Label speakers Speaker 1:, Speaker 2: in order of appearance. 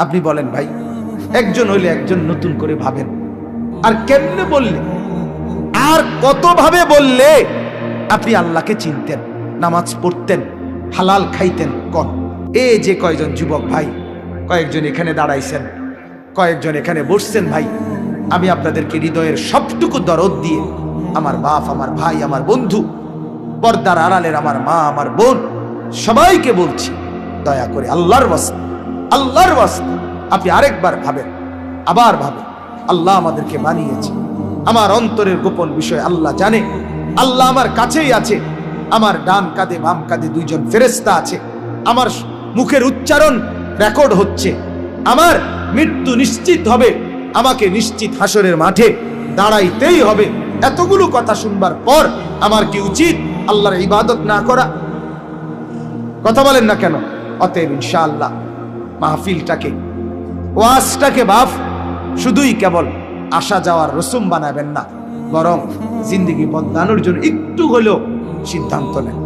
Speaker 1: আপনি বলেন ভাই, একজন হইলে একজন নতুন করে ভাবেন। আর কেমনে বললে, আর কত ভাবে বললে আপনি আল্লাহকে চিনতেন, নামাজ পড়তেন, হালাল খাইতেন? কোন এই যে কয়জন যুবক ভাই, কয়েকজন এখানে দাঁড়াইছেন, কয়েকজন এখানে বসছেন ভাই, আমি আপনাদেরকে হৃদয়ের সবটুকু দরদ দিয়ে, আমার বাপ, আমার ভাই, আমার বন্ধু, পর্দার আড়ালের আমার মা, আমার বোন, সবাইকে বলছি, দয়া করে আল্লাহর ওয়াস্তে, আল্লাহর ওয়াস্তে আপনি আরেকবার ভাবেন, আবার ভাবেন। আল্লাহ আমাদেরকে বানিয়েছে, আমার অন্তরের গোপন বিষয় আল্লাহ জানে। আল্লাহ আমার কাছেই আছে, আমার ডান কাঁধে বাম কাঁধে দুইজন ফেরেশতা আছে, আমার মুখের উচ্চারণ রেকর্ড হচ্ছে, আমার মৃত্যু নিশ্চিত হবে, আমাকে নিশ্চিত হাসরের মাঠে দাঁড়াইতেই হবে। এতগুলো কথা শুনবার পর আমার কি উচিত আল্লাহর ইবাদত না করা? কথা বলেন না কেন? অতএব ইনশাআল্লাহ মাহফিলটাকে, ওয়াজটাকে বাপ শুধুই কেবল আসা যাওয়ার রসুম বানাবেন না, বরং জিন্দেগি বদলানোর জন্য একটু হলেও সিদ্ধান্ত নেন।